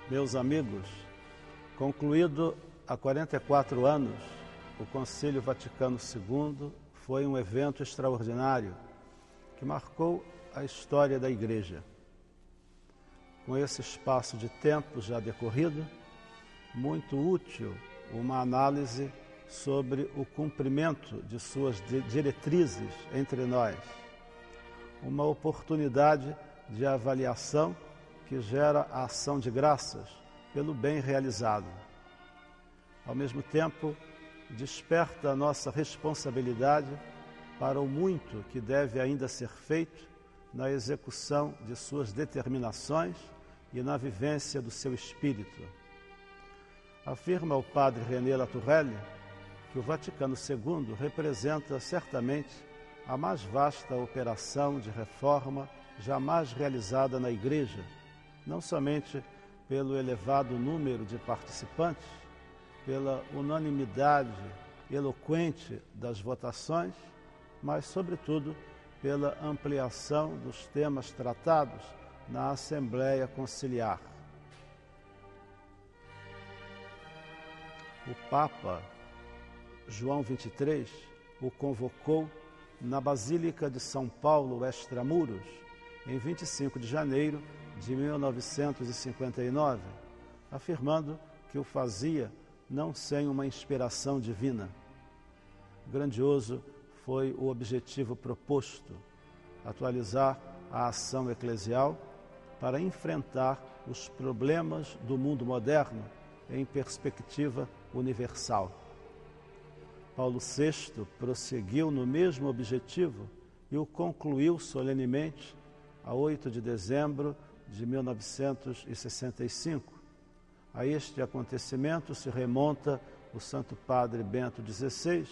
Meus amigos, concluído há 44 anos, o Concílio Vaticano II foi um evento extraordinário que marcou a história da Igreja. Com esse espaço de tempo já decorrido, muito útil uma análise sobre o cumprimento de suas diretrizes entre nós, uma oportunidade de avaliação que gera a ação de graças pelo bem realizado. Ao mesmo tempo, desperta a nossa responsabilidade para o muito que deve ainda ser feito na execução de suas determinações e na vivência do seu espírito. Afirma o padre René Latourelle que o Vaticano II representa certamente a mais vasta operação de reforma jamais realizada na Igreja, não somente pelo elevado número de participantes, pela unanimidade eloquente das votações, mas, sobretudo, pela ampliação dos temas tratados na Assembleia Conciliar. O Papa João XXIII o convocou na Basílica de São Paulo, Extramuros, em 25 de janeiro de 1959, afirmando que o fazia não sem uma inspiração divina. Grandioso foi o objetivo proposto: atualizar a ação eclesial para enfrentar os problemas do mundo moderno em perspectiva universal. Paulo VI prosseguiu no mesmo objetivo e o concluiu solenemente a 8 de dezembro de 1965. A este acontecimento se remonta o Santo Padre Bento XVI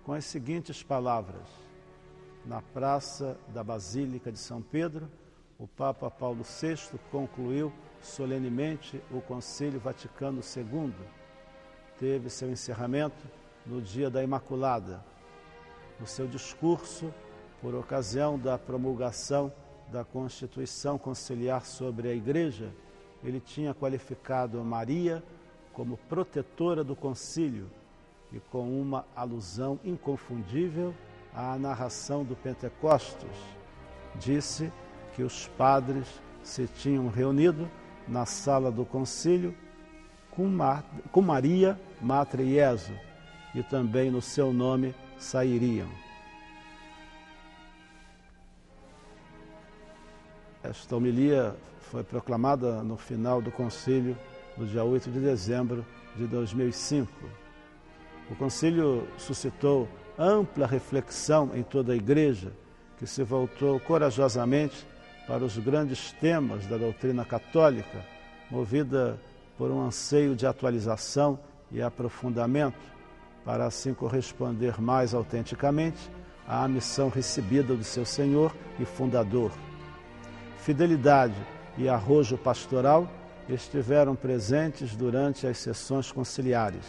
com as seguintes palavras: na praça da Basílica de São Pedro, o Papa Paulo VI concluiu solenemente o Concílio Vaticano II. Teve seu encerramento no dia da Imaculada. No seu discurso, por ocasião da promulgação da Constituição Conciliar sobre a Igreja, ele tinha qualificado Maria como protetora do concílio e com uma alusão inconfundível à narração do Pentecostes, disse que os padres se tinham reunido na sala do concílio com Maria, Matre Iesu, e também no seu nome sairiam. Esta homilia foi proclamada no final do concílio, no dia 8 de dezembro de 2005. O concílio suscitou ampla reflexão em toda a Igreja, que se voltou corajosamente para os grandes temas da doutrina católica, movida por um anseio de atualização e aprofundamento, para assim corresponder mais autenticamente à missão recebida do seu Senhor e Fundador. Fidelidade e arrojo pastoral estiveram presentes durante as sessões conciliares.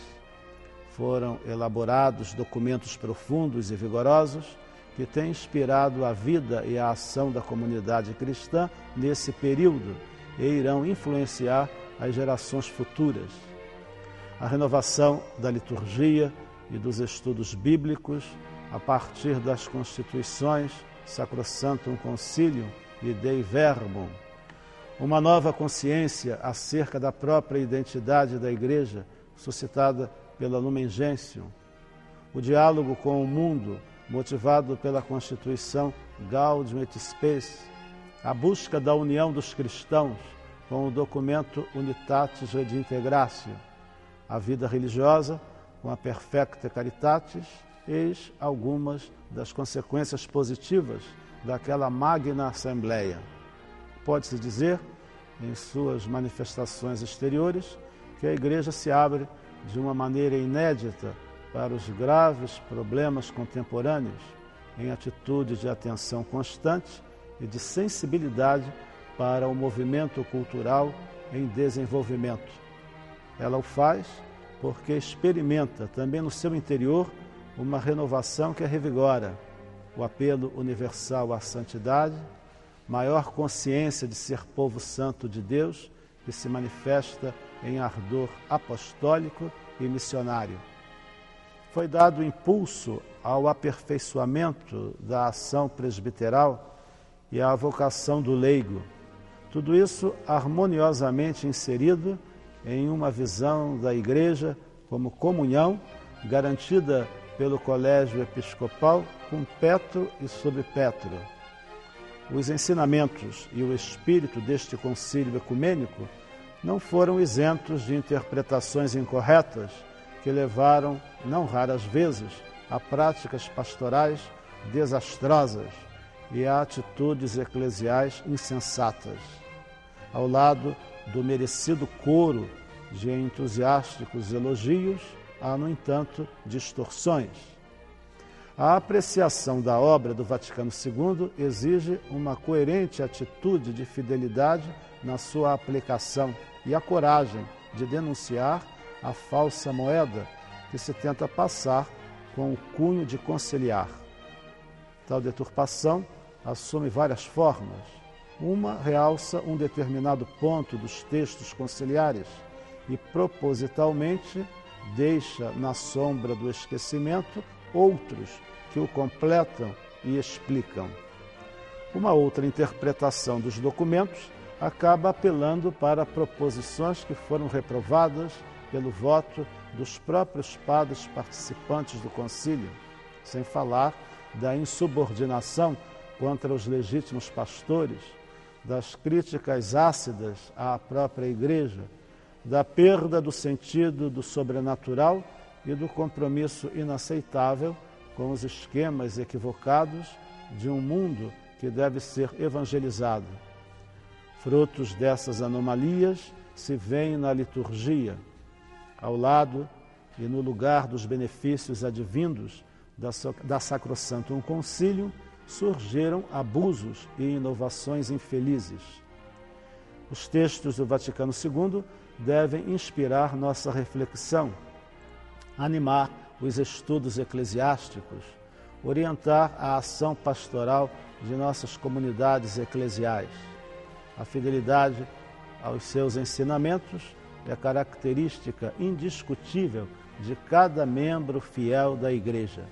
Foram elaborados documentos profundos e vigorosos que têm inspirado a vida e a ação da comunidade cristã nesse período e irão influenciar as gerações futuras. A renovação da liturgia e dos estudos bíblicos a partir das constituições Sacrosanctum Concilium e Dei Verbum, uma nova consciência acerca da própria identidade da Igreja suscitada pela Lumen Gentium, o diálogo com o mundo motivado pela Constituição Gaudium et Spes, a busca da união dos cristãos com o documento Unitatis Redintegratio, a vida religiosa com a Perfecta Caritatis, eis algumas das consequências positivas daquela magna Assembleia. Pode-se dizer, em suas manifestações exteriores, que a Igreja se abre de uma maneira inédita para os graves problemas contemporâneos, em atitude de atenção constante e de sensibilidade para o movimento cultural em desenvolvimento. Ela o faz porque experimenta também no seu interior uma renovação que a revigora, o apelo universal à santidade, maior consciência de ser povo santo de Deus que se manifesta em ardor apostólico e missionário. Foi dado impulso ao aperfeiçoamento da ação presbiteral e à vocação do leigo. Tudo isso harmoniosamente inserido em uma visão da Igreja como comunhão garantida pelo Colégio Episcopal com Petro e sob Petro. Os ensinamentos e o espírito deste concílio ecumênico não foram isentos de interpretações incorretas que levaram, não raras vezes, a práticas pastorais desastrosas e a atitudes eclesiais insensatas. Ao lado do merecido coro de entusiásticos elogios, há, no entanto, distorções. A apreciação da obra do Vaticano II exige uma coerente atitude de fidelidade na sua aplicação e a coragem de denunciar a falsa moeda que se tenta passar com o cunho de conciliar. Tal deturpação assume várias formas. Uma realça um determinado ponto dos textos conciliares e propositalmente deixa na sombra do esquecimento outros que o completam e explicam. Uma outra interpretação dos documentos acaba apelando para proposições que foram reprovadas pelo voto dos próprios padres participantes do concílio, sem falar da insubordinação contra os legítimos pastores, das críticas ácidas à própria Igreja, da perda do sentido do sobrenatural e do compromisso inaceitável com os esquemas equivocados de um mundo que deve ser evangelizado. Frutos dessas anomalias se veem na liturgia, ao lado e no lugar dos benefícios advindos da Sacrosanctum Concilium, surgiram abusos e inovações infelizes. Os textos do Vaticano II devem inspirar nossa reflexão, animar os estudos eclesiásticos, orientar a ação pastoral de nossas comunidades eclesiais. A fidelidade aos seus ensinamentos é característica indiscutível de cada membro fiel da Igreja.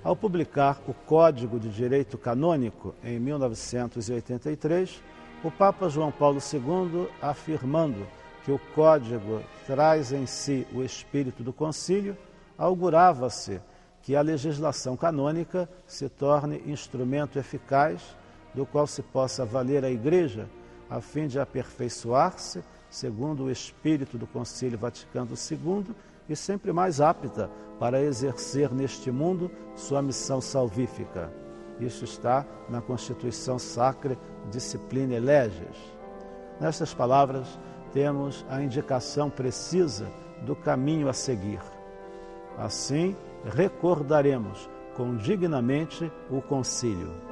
Ao publicar o Código de Direito Canônico em 1983, o Papa João Paulo II, afirmando que o Código traz em si o espírito do concílio, augurava-se que a legislação canônica se torne instrumento eficaz do qual se possa valer a Igreja a fim de aperfeiçoar-se segundo o espírito do Concílio Vaticano II e sempre mais apta para exercer neste mundo sua missão salvífica. Isso está na Constituição Sacra Disciplinae Leges. Nestas palavras, temos a indicação precisa do caminho a seguir. Assim, recordaremos condignamente o concílio.